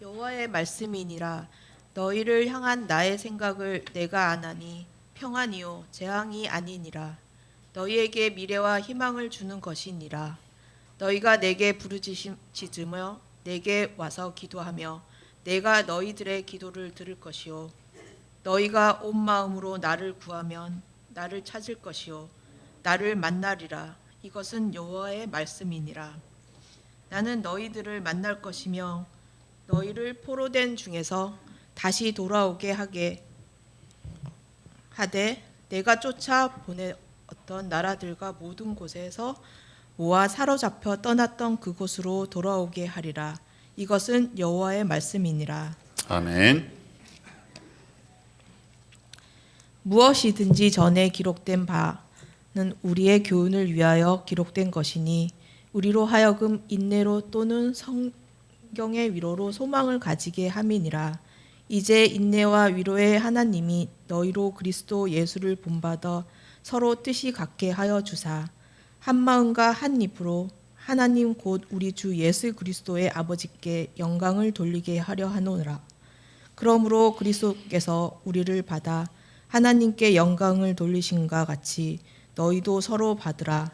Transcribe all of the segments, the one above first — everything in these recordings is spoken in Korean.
여호와의 말씀이니라. 너희를 향한 나의 생각을 내가 아나니 평안이요 재앙이 아니니라. 너희에게 미래와 희망을 주는 것이니라. 너희가 내게 부르짖으며 내게 와서 기도하며 내가 너희들의 기도를 들을 것이요 너희가 온 마음으로 나를 구하면 나를 찾을 것이요 나를 만나리라. 이것은 여호와의 말씀이니라. 나는 너희들을 만날 것이며 너희를 포로된 중에서 다시 돌아오게 하되 내가 쫓아 보내었던 나라들과 모든 곳에서 모아 사로잡혀 떠났던 그곳으로 돌아오게 하리라. 이것은 여호와의 말씀이니라. 아멘. 무엇이든지 전에 기록된 바는 우리의 교훈을 위하여 기록된 것이니 우리로 하여금 인내로 또는 성경의 위로로 소망을 가지게 함이니라. 이제 인내와 위로의 하나님이 너희로 그리스도 예수를 본받아 서로 뜻이 같게 하여 주사 한 마음과 한 입으로 하나님 곧 우리 주 예수 그리스도의 아버지께 영광을 돌리게 하려 하노라. 그러므로 그리스도께서 우리를 받아 하나님께 영광을 돌리신과 같이 너희도 서로 받으라.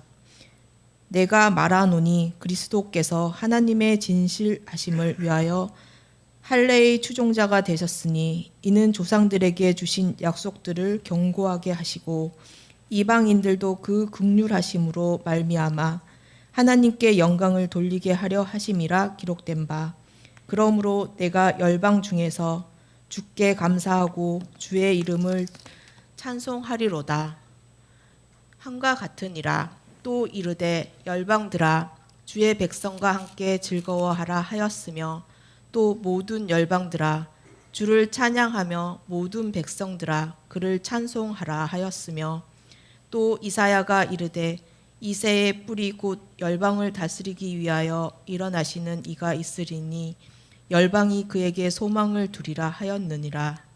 내가 말하노니 그리스도께서 하나님의 진실하심을 위하여 할례의 추종자가 되셨으니 이는 조상들에게 주신 약속들을 견고하게 하시고 이방인들도 그 긍휼하심으로 말미암아 하나님께 영광을 돌리게 하려 하심이라 기록된 바. 그러므로 내가 열방 중에서 주께 감사하고 주의 이름을 찬송하리로다. 함과 같으니라. 또 이르되 열방들아 주의 백성과 함께 즐거워하라 하였으며 또 모든 열방들아 주를 찬양하며 모든 백성들아 그를 찬송하라 하였으며 또 이사야가 이르되 이새의 뿌리 곧 열방을 다스리기 위하여 일어나시는 이가 있으리니 열방이 그에게 소망을 두리라 하였느니라.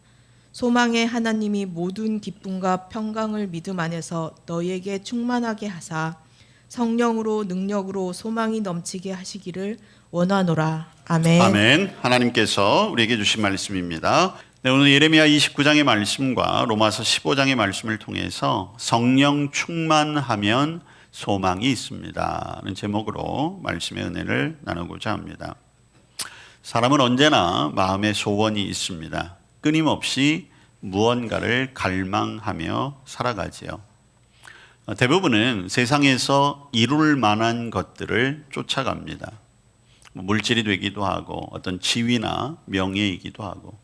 소망의 하나님이 모든 기쁨과 평강을 믿음 안에서 너희에게 충만하게 하사 성령으로 능력으로 소망이 넘치게 하시기를 원하노라. 아멘. 아멘. 하나님께서 우리에게 주신 말씀입니다. 네, 오늘 예레미야 29장의 말씀과 로마서 15장의 말씀을 통해서 성령 충만하면 소망이 있습니다 라는 제목으로 말씀의 은혜를 나누고자 합니다. 사람은 언제나 마음의 소원이 있습니다. 끊임없이 무언가를 갈망하며 살아가지요. 대부분은 세상에서 이룰 만한 것들을 쫓아갑니다. 물질이 되기도 하고 어떤 지위나 명예이기도 하고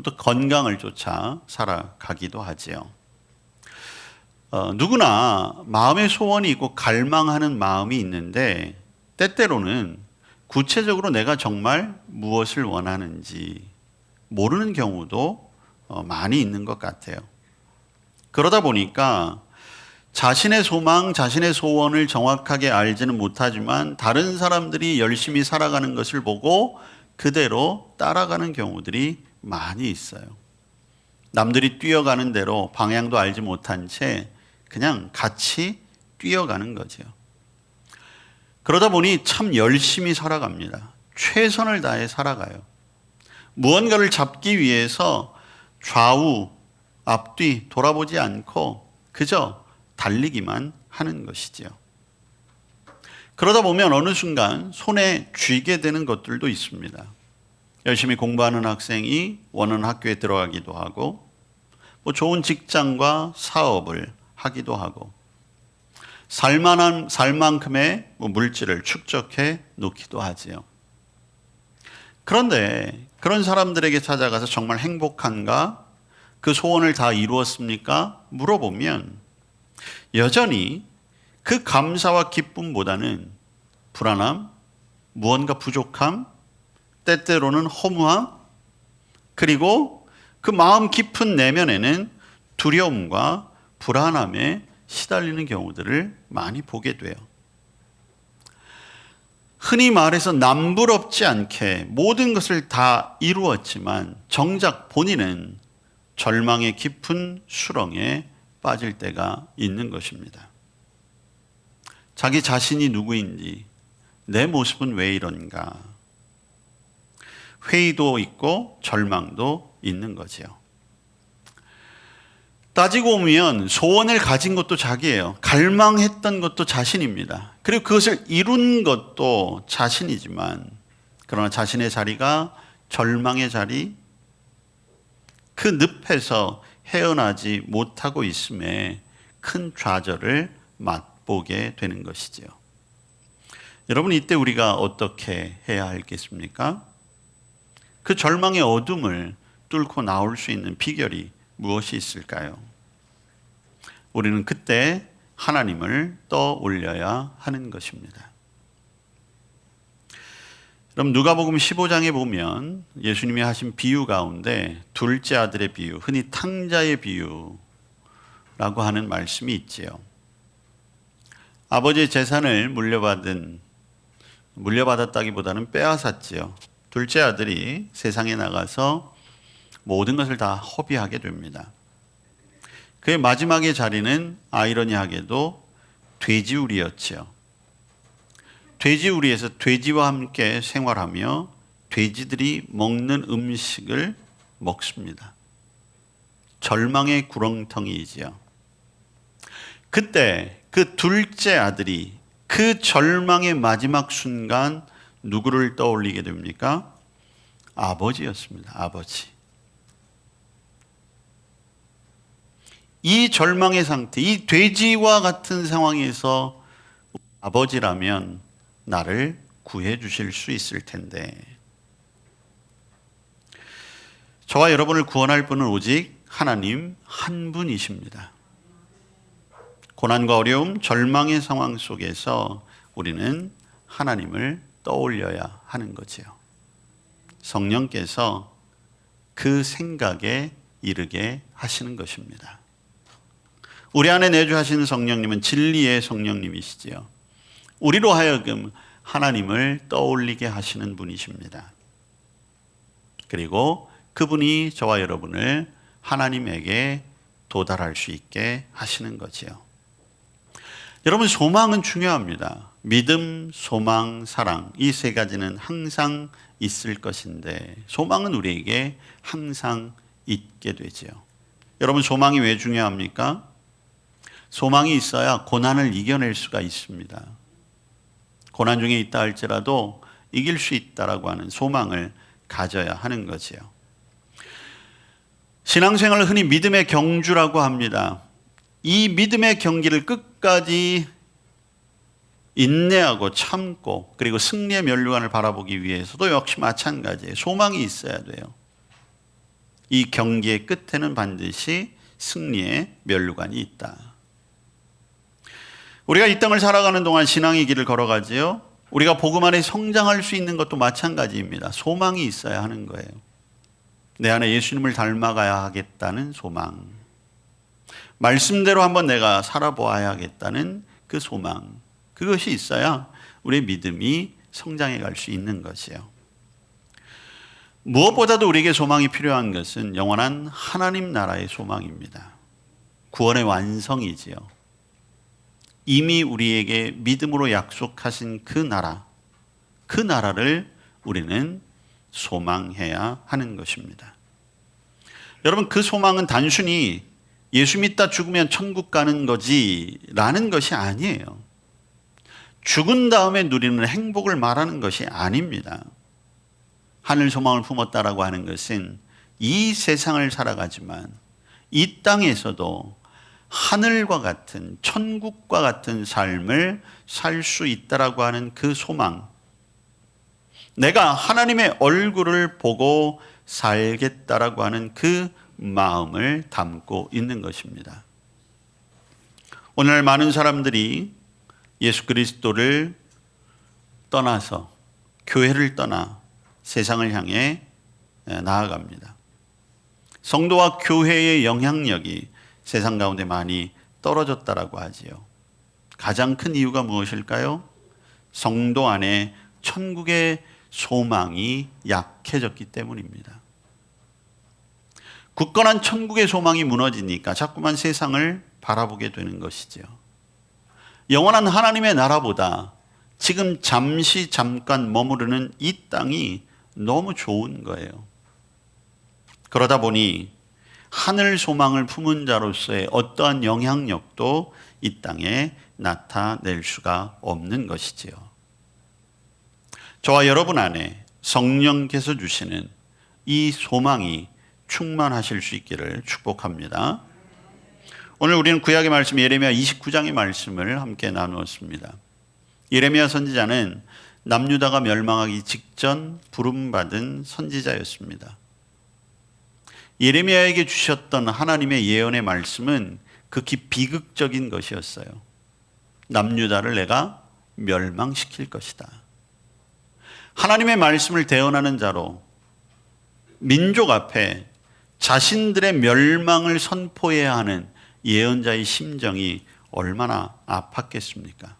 또 건강을 쫓아 살아가기도 하지요. 누구나 마음의 소원이 있고 갈망하는 마음이 있는데 때때로는 구체적으로 내가 정말 무엇을 원하는지 모르는 경우도 많이 있는 것 같아요. 그러다 보니까 자신의 소망, 자신의 소원을 정확하게 알지는 못하지만 다른 사람들이 열심히 살아가는 것을 보고 그대로 따라가는 경우들이 많이 있어요. 남들이 뛰어가는 대로 방향도 알지 못한 채 그냥 같이 뛰어가는 거죠. 그러다 보니 참 열심히 살아갑니다. 최선을 다해 살아가요. 무언가를 잡기 위해서 좌우, 앞뒤 돌아보지 않고 그저 달리기만 하는 것이지요. 그러다 보면 어느 순간 손에 쥐게 되는 것들도 있습니다. 열심히 공부하는 학생이 원하는 학교에 들어가기도 하고 좋은 직장과 사업을 하기도 하고 살만큼의 물질을 축적해 놓기도 하지요. 그런데 그런 사람들에게 찾아가서 정말 행복한가? 그 소원을 다 이루었습니까? 물어보면 여전히 그 감사와 기쁨보다는 불안함, 무언가 부족함, 때때로는 허무함, 그리고 그 마음 깊은 내면에는 두려움과 불안함에 시달리는 경우들을 많이 보게 돼요. 흔히 말해서 남부럽지 않게 모든 것을 다 이루었지만 정작 본인은 절망의 깊은 수렁에 빠질 때가 있는 것입니다. 자기 자신이 누구인지, 내 모습은 왜 이런가? 회의도 있고 절망도 있는 거지요. 따지고 보면 소원을 가진 것도 자기예요. 갈망했던 것도 자신입니다. 그리고 그것을 이룬 것도 자신이지만 그러나 자신의 자리가 절망의 자리, 그 늪에서 헤어나지 못하고 있음에 큰 좌절을 맛보게 되는 것이지요. 여러분, 이때 우리가 어떻게 해야 하겠습니까? 그 절망의 어둠을 뚫고 나올 수 있는 비결이 무엇이 있을까요? 우리는 그때 하나님을 떠올려야 하는 것입니다. 그럼 누가복음 15장에 보면 예수님이 하신 비유 가운데 둘째 아들의 비유, 흔히 탕자의 비유라고 하는 말씀이 있지요. 아버지의 재산을 물려받았다기보다는 빼앗았지요. 둘째 아들이 세상에 나가서 모든 것을 다 허비하게 됩니다. 그의 마지막의 자리는 아이러니하게도 돼지우리였지요. 돼지우리에서 돼지와 함께 생활하며 돼지들이 먹는 음식을 먹습니다. 절망의 구렁텅이이지요. 그때 그 둘째 아들이 그 절망의 마지막 순간 누구를 떠올리게 됩니까? 아버지였습니다. 아버지. 이 절망의 상태, 이 돼지와 같은 상황에서 아버지라면 나를 구해 주실 수 있을 텐데, 저와 여러분을 구원할 분은 오직 하나님 한 분이십니다. 고난과 어려움, 절망의 상황 속에서 우리는 하나님을 떠올려야 하는 거지요. 성령께서 그 생각에 이르게 하시는 것입니다. 우리 안에 내주하시는 성령님은 진리의 성령님이시지요. 우리로 하여금 하나님을 떠올리게 하시는 분이십니다. 그리고 그분이 저와 여러분을 하나님에게 도달할 수 있게 하시는 거지요. 여러분, 소망은 중요합니다. 믿음, 소망, 사랑, 이 세 가지는 항상 있을 것인데 소망은 우리에게 항상 있게 되지요. 여러분, 소망이 왜 중요합니까? 소망이 있어야 고난을 이겨낼 수가 있습니다. 고난 중에 있다 할지라도 이길 수 있다라고 하는 소망을 가져야 하는 거지요. 신앙생활을 흔히 믿음의 경주라고 합니다. 이 믿음의 경기를 끝까지 인내하고 참고 그리고 승리의 면류관을 바라보기 위해서도 역시 마찬가지예요. 소망이 있어야 돼요. 이 경기의 끝에는 반드시 승리의 면류관이 있다. 우리가 이 땅을 살아가는 동안 신앙의 길을 걸어가지요. 우리가 복음 안에 성장할 수 있는 것도 마찬가지입니다. 소망이 있어야 하는 거예요. 내 안에 예수님을 닮아가야 하겠다는 소망, 말씀대로 한번 내가 살아보아야겠다는 그 소망, 그것이 있어야 우리의 믿음이 성장해 갈 수 있는 것이에요. 무엇보다도 우리에게 소망이 필요한 것은 영원한 하나님 나라의 소망입니다. 구원의 완성이지요. 이미 우리에게 믿음으로 약속하신 그 나라를 우리는 소망해야 하는 것입니다. 여러분, 그 소망은 단순히 예수 믿다 죽으면 천국 가는 거지라는 것이 아니에요. 죽은 다음에 누리는 행복을 말하는 것이 아닙니다. 하늘 소망을 품었다라고 하는 것은 이 세상을 살아가지만 이 땅에서도 하늘과 같은, 천국과 같은 삶을 살 수 있다라고 하는 그 소망, 내가 하나님의 얼굴을 보고 살겠다라고 하는 그 마음을 담고 있는 것입니다. 오늘 많은 사람들이 예수 그리스도를 떠나서 교회를 떠나 세상을 향해 나아갑니다. 성도와 교회의 영향력이 세상 가운데 많이 떨어졌다라고 하지요. 가장 큰 이유가 무엇일까요? 성도 안에 천국의 소망이 약해졌기 때문입니다. 굳건한 천국의 소망이 무너지니까 자꾸만 세상을 바라보게 되는 것이죠. 영원한 하나님의 나라보다 지금 잠깐 머무르는 이 땅이 너무 좋은 거예요. 그러다 보니 하늘 소망을 품은 자로서의 어떠한 영향력도 이 땅에 나타낼 수가 없는 것이지요. 저와 여러분 안에 성령께서 주시는 이 소망이 충만하실 수 있기를 축복합니다. 오늘 우리는 구약의 말씀 예레미야 29장의 말씀을 함께 나누었습니다. 예레미야 선지자는 남유다가 멸망하기 직전 부름받은 선지자였습니다. 예레미야에게 주셨던 하나님의 예언의 말씀은 극히 비극적인 것이었어요. 남유다를 내가 멸망시킬 것이다. 하나님의 말씀을 대언하는 자로 민족 앞에 자신들의 멸망을 선포해야 하는 예언자의 심정이 얼마나 아팠겠습니까?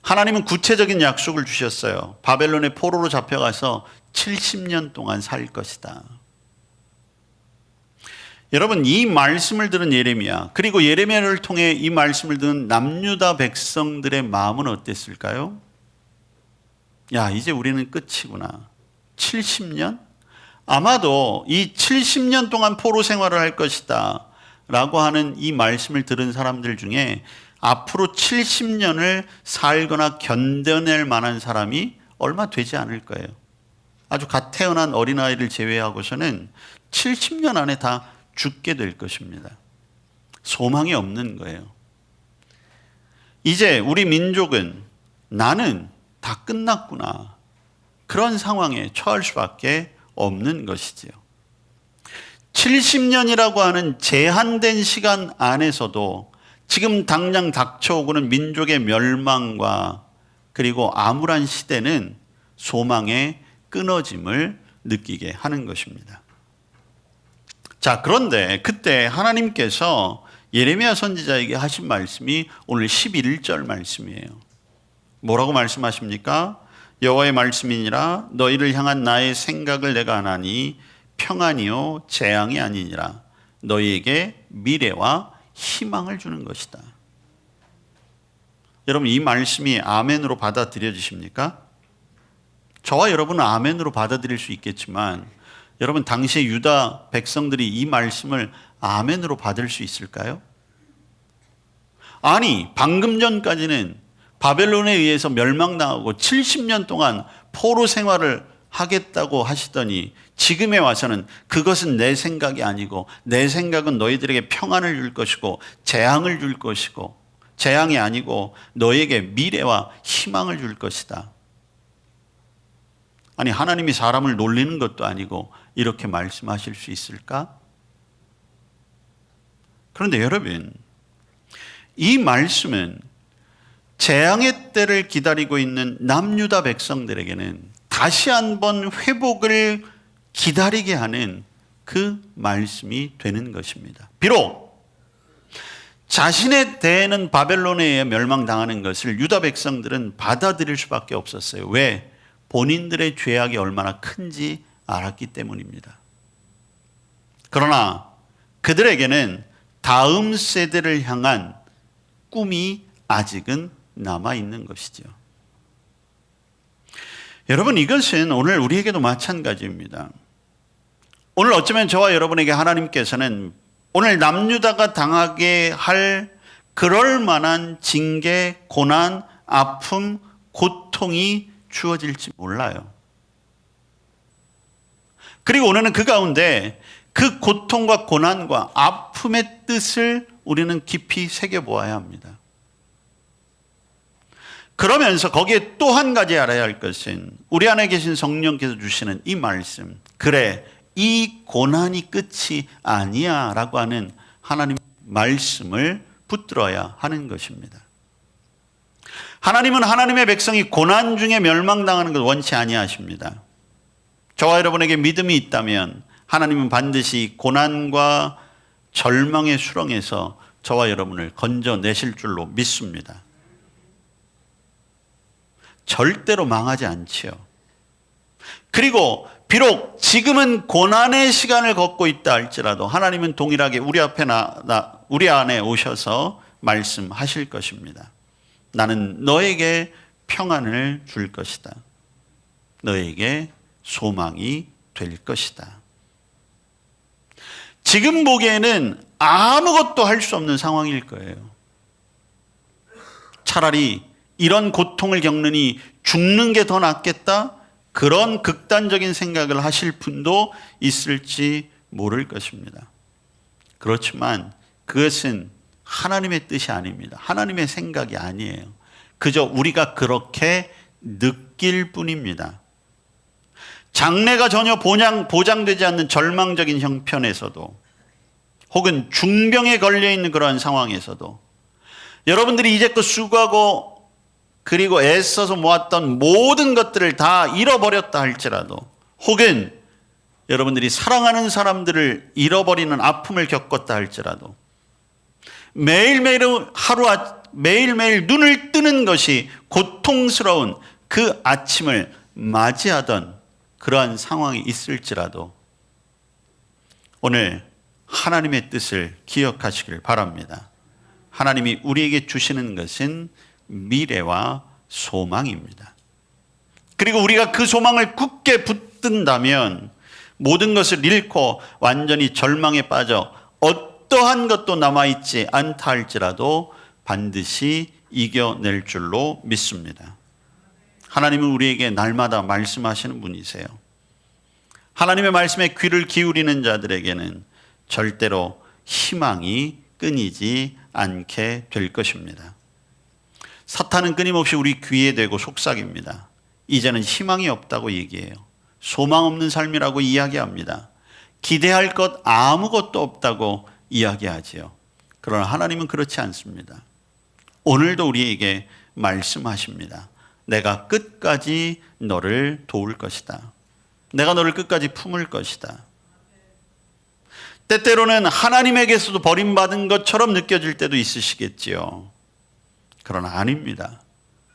하나님은 구체적인 약속을 주셨어요. 바벨론의 포로로 잡혀가서 70년 동안 살 것이다. 여러분, 이 말씀을 들은 예레미야, 그리고 예레미야를 통해 이 말씀을 들은 남유다 백성들의 마음은 어땠을까요? 야, 이제 우리는 끝이구나. 70년? 아마도 이 70년 동안 포로 생활을 할 것이다 라고 하는 이 말씀을 들은 사람들 중에 앞으로 70년을 살거나 견뎌낼 만한 사람이 얼마 되지 않을 거예요. 아주 갓 태어난 어린아이를 제외하고서는 70년 안에 다 죽게 될 것입니다. 소망이 없는 거예요. 이제 우리 민족은 나는 다 끝났구나. 그런 상황에 처할 수밖에 없는 것이지요. 70년이라고 하는 제한된 시간 안에서도 지금 당장 닥쳐오고는 민족의 멸망과 그리고 암울한 시대는 소망의 끊어짐을 느끼게 하는 것입니다. 자, 그런데 그때 하나님께서 예레미야 선지자에게 하신 말씀이 오늘 11절 말씀이에요. 뭐라고 말씀하십니까? 여호와의 말씀이니라 너희를 향한 나의 생각을 내가 아나니 평안이요 재앙이 아니니라 너희에게 미래와 희망을 주는 것이다. 여러분, 이 말씀이 아멘으로 받아들여지십니까? 저와 여러분은 아멘으로 받아들일 수 있겠지만 여러분, 당시의 유다 백성들이 이 말씀을 아멘으로 받을 수 있을까요? 아니, 방금 전까지는 바벨론에 의해서 멸망당하고 70년 동안 포로 생활을 하겠다고 하시더니 지금에 와서는 그것은 내 생각이 아니고 내 생각은 너희들에게 평안을 줄 것이고 재앙을 줄 것이고 재앙이 아니고 너희에게 미래와 희망을 줄 것이다. 아니, 하나님이 사람을 놀리는 것도 아니고 이렇게 말씀하실 수 있을까? 그런데 여러분, 이 말씀은 재앙의 때를 기다리고 있는 남유다 백성들에게는 다시 한번 회복을 기다리게 하는 그 말씀이 되는 것입니다. 비록 자신의 대에는 바벨론에 의해 멸망당하는 것을 유다 백성들은 받아들일 수밖에 없었어요. 왜? 본인들의 죄악이 얼마나 큰지 알았기 때문입니다. 그러나 그들에게는 다음 세대를 향한 꿈이 아직은 남아있는 것이죠. 여러분, 이것은 오늘 우리에게도 마찬가지입니다. 오늘 어쩌면 저와 여러분에게 하나님께서는 오늘 남유다가 당하게 할 그럴 만한 징계, 고난, 아픔, 고통이 주어질지 몰라요. 그리고 오늘은 그 가운데 그 고통과 고난과 아픔의 뜻을 우리는 깊이 새겨보아야 합니다. 그러면서 거기에 또 한 가지 알아야 할 것은 우리 안에 계신 성령께서 주시는 이 말씀, 그래 이 고난이 끝이 아니야 라고 하는 하나님 말씀을 붙들어야 하는 것입니다. 하나님은 하나님의 백성이 고난 중에 멸망당하는 것을 원치 아니하십니다. 저와 여러분에게 믿음이 있다면 하나님은 반드시 고난과 절망의 수렁에서 저와 여러분을 건져내실 줄로 믿습니다. 절대로 망하지 않지요. 그리고 비록 지금은 고난의 시간을 걷고 있다 할지라도 하나님은 동일하게 우리 안에 오셔서 말씀하실 것입니다. 나는 너에게 평안을 줄 것이다. 너에게 소망이 될 것이다. 지금 보기에는 아무것도 할 수 없는 상황일 거예요. 차라리 이런 고통을 겪느니 죽는 게 더 낫겠다, 그런 극단적인 생각을 하실 분도 있을지 모를 것입니다. 그렇지만 그것은 하나님의 뜻이 아닙니다. 하나님의 생각이 아니에요. 그저 우리가 그렇게 느낄 뿐입니다. 장래가 전혀 보장되지 않는 절망적인 형편에서도, 혹은 중병에 걸려있는 그러한 상황에서도, 여러분들이 이제껏 수고하고 그리고 애써서 모았던 모든 것들을 다 잃어버렸다 할지라도, 혹은 여러분들이 사랑하는 사람들을 잃어버리는 아픔을 겪었다 할지라도, 매일매일 눈을 뜨는 것이 고통스러운 그 아침을 맞이하던 그러한 상황이 있을지라도 오늘 하나님의 뜻을 기억하시길 바랍니다. 하나님이 우리에게 주시는 것은 미래와 소망입니다. 그리고 우리가 그 소망을 굳게 붙든다면 모든 것을 잃고 완전히 절망에 빠져 어떠한 것도 남아있지 않다 할지라도 반드시 이겨낼 줄로 믿습니다. 하나님은 우리에게 날마다 말씀하시는 분이세요. 하나님의 말씀에 귀를 기울이는 자들에게는 절대로 희망이 끊이지 않게 될 것입니다. 사탄은 끊임없이 우리 귀에 대고 속삭입니다. 이제는 희망이 없다고 얘기해요. 소망 없는 삶이라고 이야기합니다. 기대할 것 아무것도 없다고 이야기하지요. 그러나 하나님은 그렇지 않습니다. 오늘도 우리에게 말씀하십니다. 내가 끝까지 너를 도울 것이다. 내가 너를 끝까지 품을 것이다. 때때로는 하나님에게서도 버림받은 것처럼 느껴질 때도 있으시겠지요. 그러나 아닙니다.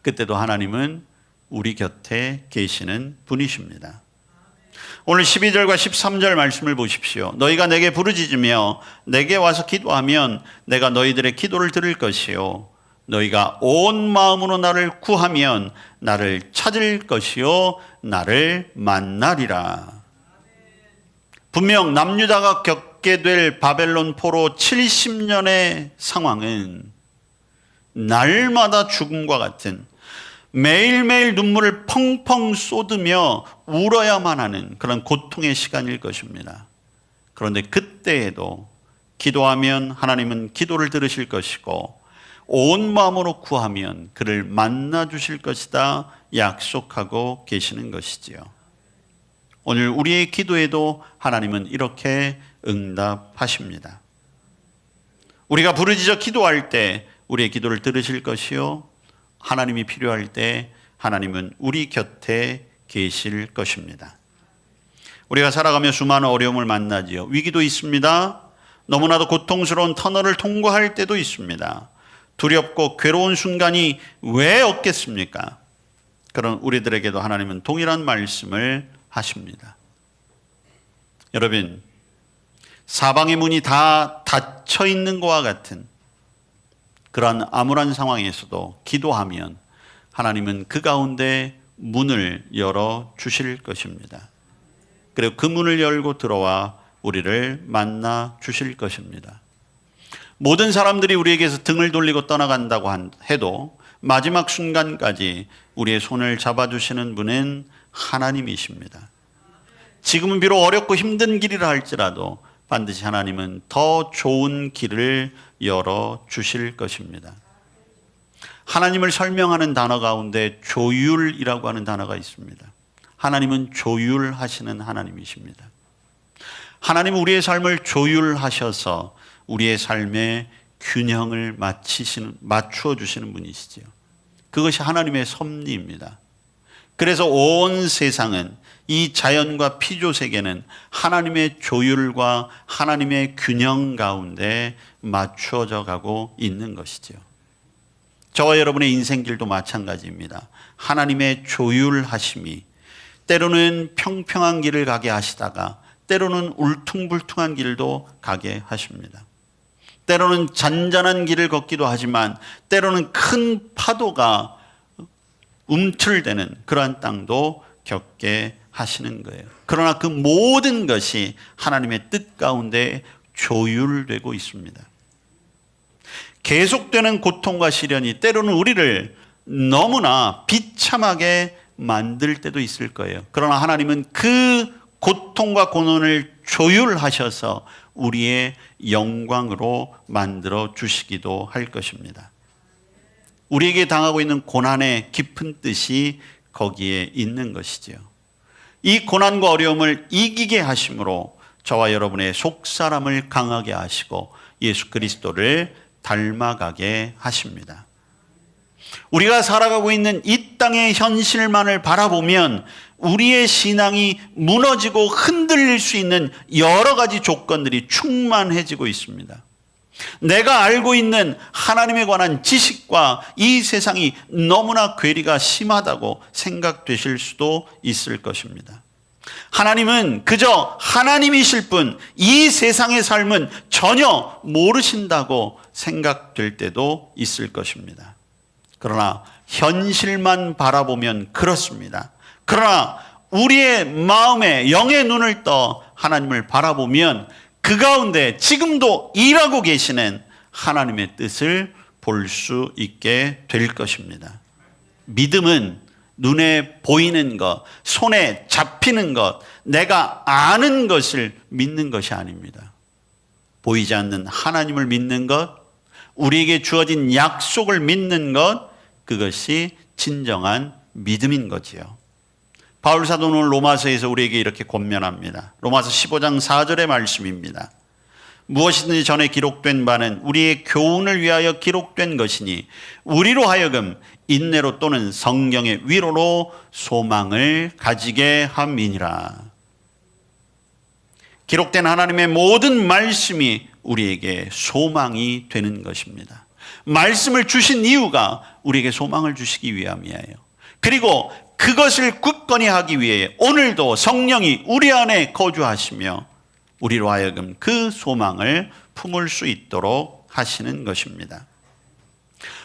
그때도 하나님은 우리 곁에 계시는 분이십니다. 오늘 12절과 13절 말씀을 보십시오. 너희가 내게 부르짖으며 내게 와서 기도하면 내가 너희들의 기도를 들을 것이요 너희가 온 마음으로 나를 구하면 나를 찾을 것이요 나를 만나리라. 분명 남유다가 겪게 될 바벨론 포로 70년의 상황은 날마다 죽음과 같은, 매일매일 눈물을 펑펑 쏟으며 울어야만 하는 그런 고통의 시간일 것입니다. 그런데 그때에도 기도하면 하나님은 기도를 들으실 것이고 온 마음으로 구하면 그를 만나 주실 것이다 약속하고 계시는 것이지요. 오늘 우리의 기도에도 하나님은 이렇게 응답하십니다. 우리가 부르짖어 기도할 때 우리의 기도를 들으실 것이요 하나님이 필요할 때 하나님은 우리 곁에 계실 것입니다. 우리가 살아가며 수많은 어려움을 만나지요. 위기도 있습니다. 너무나도 고통스러운 터널을 통과할 때도 있습니다. 두렵고 괴로운 순간이 왜 없겠습니까? 그런 우리들에게도 하나님은 동일한 말씀을 하십니다. 여러분, 사방의 문이 다 닫혀 있는 것과 같은 그러한 암울한 상황에서도 기도하면 하나님은 그 가운데 문을 열어 주실 것입니다. 그리고 그 문을 열고 들어와 우리를 만나 주실 것입니다. 모든 사람들이 우리에게서 등을 돌리고 떠나간다고 해도 마지막 순간까지 우리의 손을 잡아주시는 분은 하나님이십니다. 지금은 비록 어렵고 힘든 길이라 할지라도 반드시 하나님은 더 좋은 길을 열어 주실 것입니다. 하나님을 설명하는 단어 가운데 조율이라고 하는 단어가 있습니다. 하나님은 조율하시는 하나님이십니다. 하나님은 우리의 삶을 조율하셔서 우리의 삶에 균형을 맞추어 주시는 분이시지요. 그것이 하나님의 섭리입니다. 그래서 온 세상은, 이 자연과 피조세계는 하나님의 조율과 하나님의 균형 가운데 맞추어져 가고 있는 것이죠. 저와 여러분의 인생길도 마찬가지입니다. 하나님의 조율하심이 때로는 평평한 길을 가게 하시다가 때로는 울퉁불퉁한 길도 가게 하십니다. 때로는 잔잔한 길을 걷기도 하지만 때로는 큰 파도가 움틀대는 그러한 땅도 겪게 하시는 거예요. 그러나 그 모든 것이 하나님의 뜻 가운데 조율되고 있습니다. 계속되는 고통과 시련이 때로는 우리를 너무나 비참하게 만들 때도 있을 거예요. 그러나 하나님은 그 고통과 고난을 조율하셔서 우리의 영광으로 만들어 주시기도 할 것입니다. 우리에게 당하고 있는 고난의 깊은 뜻이 거기에 있는 것이지요. 이 고난과 어려움을 이기게 하심으로 저와 여러분의 속사람을 강하게 하시고 예수 그리스도를 닮아가게 하십니다. 우리가 살아가고 있는 이 땅의 현실만을 바라보면 우리의 신앙이 무너지고 흔들릴 수 있는 여러 가지 조건들이 충만해지고 있습니다. 내가 알고 있는 하나님에 관한 지식과 이 세상이 너무나 괴리가 심하다고 생각되실 수도 있을 것입니다. 하나님은 그저 하나님이실 뿐 이 세상의 삶은 전혀 모르신다고 생각될 때도 있을 것입니다. 그러나 현실만 바라보면 그렇습니다. 그러나 우리의 마음에 영의 눈을 떠 하나님을 바라보면 그 가운데 지금도 일하고 계시는 하나님의 뜻을 볼 수 있게 될 것입니다. 믿음은 눈에 보이는 것, 손에 잡히는 것, 내가 아는 것을 믿는 것이 아닙니다. 보이지 않는 하나님을 믿는 것, 우리에게 주어진 약속을 믿는 것, 그것이 진정한 믿음인 거지요. 바울 사도는 오늘 로마서에서 우리에게 이렇게 권면합니다. 로마서 15장 4절의 말씀입니다. 무엇이든지 전에 기록된 바는 우리의 교훈을 위하여 기록된 것이니 우리로 하여금 인내로 또는 성령의 위로로 소망을 가지게 함이니라. 기록된 하나님의 모든 말씀이 우리에게 소망이 되는 것입니다. 말씀을 주신 이유가 우리에게 소망을 주시기 위함이에요. 그리고 그것을 굳건히 하기 위해 오늘도 성령이 우리 안에 거주하시며 우리로 하여금 그 소망을 품을 수 있도록 하시는 것입니다.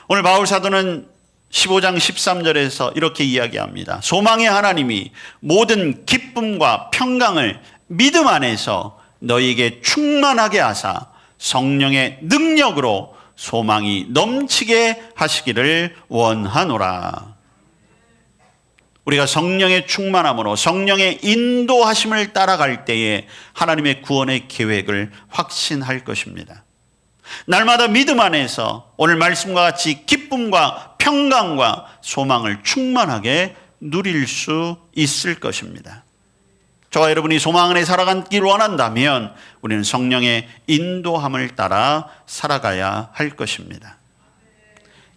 오늘 바울 사도는 15장 13절에서 이렇게 이야기합니다. 소망의 하나님이 모든 기쁨과 평강을 믿음 안에서 너희에게 충만하게 하사 성령의 능력으로 소망이 넘치게 하시기를 원하노라. 우리가 성령의 충만함으로 성령의 인도하심을 따라갈 때에 하나님의 구원의 계획을 확신할 것입니다. 날마다 믿음 안에서 오늘 말씀과 같이 기쁨과 평강과 소망을 충만하게 누릴 수 있을 것입니다. 저와 여러분이 소망 안에 살아가길 원한다면 우리는 성령의 인도함을 따라 살아가야 할 것입니다.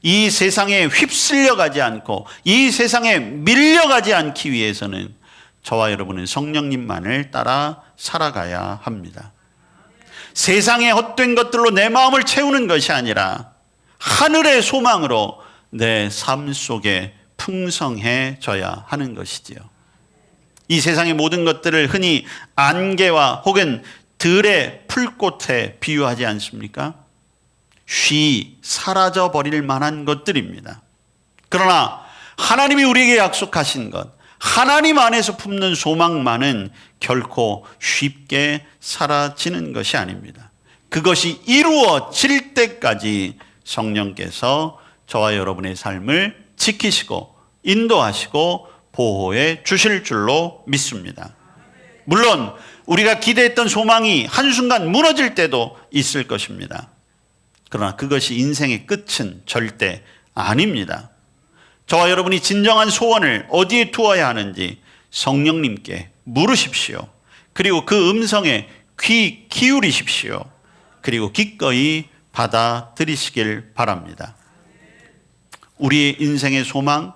이 세상에 휩쓸려가지 않고 이 세상에 밀려가지 않기 위해서는 저와 여러분은 성령님만을 따라 살아가야 합니다. 세상의 헛된 것들로 내 마음을 채우는 것이 아니라 하늘의 소망으로 내 삶 속에 풍성해져야 하는 것이지요. 이 세상의 모든 것들을 흔히 안개와 혹은 들의 풀꽃에 비유하지 않습니까? 쉬 사라져 버릴 만한 것들입니다. 그러나 하나님이 우리에게 약속하신 것, 하나님 안에서 품는 소망만은 결코 쉽게 사라지는 것이 아닙니다. 그것이 이루어질 때까지 성령께서 저와 여러분의 삶을 지키시고 인도하시고 보호해 주실 줄로 믿습니다. 물론 우리가 기대했던 소망이 한순간 무너질 때도 있을 것입니다. 그러나 그것이 인생의 끝은 절대 아닙니다. 저와 여러분이 진정한 소원을 어디에 두어야 하는지 성령님께 물으십시오. 그리고 그 음성에 귀 기울이십시오. 그리고 기꺼이 받아들이시길 바랍니다. 우리의 인생의 소망,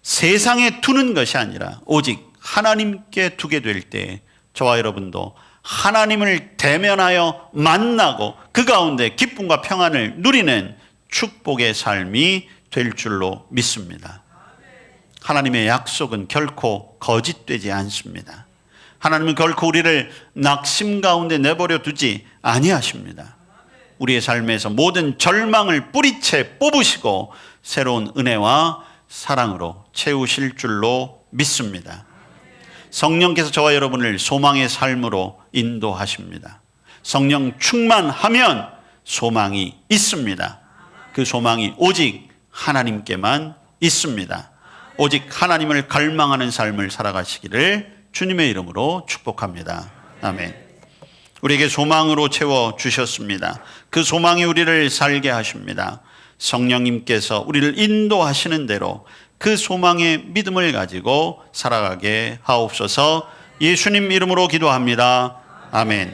세상에 두는 것이 아니라 오직 하나님께 두게 될 때 저와 여러분도 하나님을 대면하여 만나고 그 가운데 기쁨과 평안을 누리는 축복의 삶이 될 줄로 믿습니다. 하나님의 약속은 결코 거짓되지 않습니다. 하나님은 결코 우리를 낙심 가운데 내버려 두지 아니하십니다. 우리의 삶에서 모든 절망을 뿌리채 뽑으시고 새로운 은혜와 사랑으로 채우실 줄로 믿습니다. 성령께서 저와 여러분을 소망의 삶으로 인도하십니다. 성령 충만하면 소망이 있습니다. 그 소망이 오직 하나님께만 있습니다. 오직 하나님을 갈망하는 삶을 살아가시기를 주님의 이름으로 축복합니다. 아멘. 우리에게 소망으로 채워 주셨습니다. 그 소망이 우리를 살게 하십니다. 성령님께서 우리를 인도하시는 대로 그 소망의 믿음을 가지고 살아가게 하옵소서. 예수님 이름으로 기도합니다. 아멘.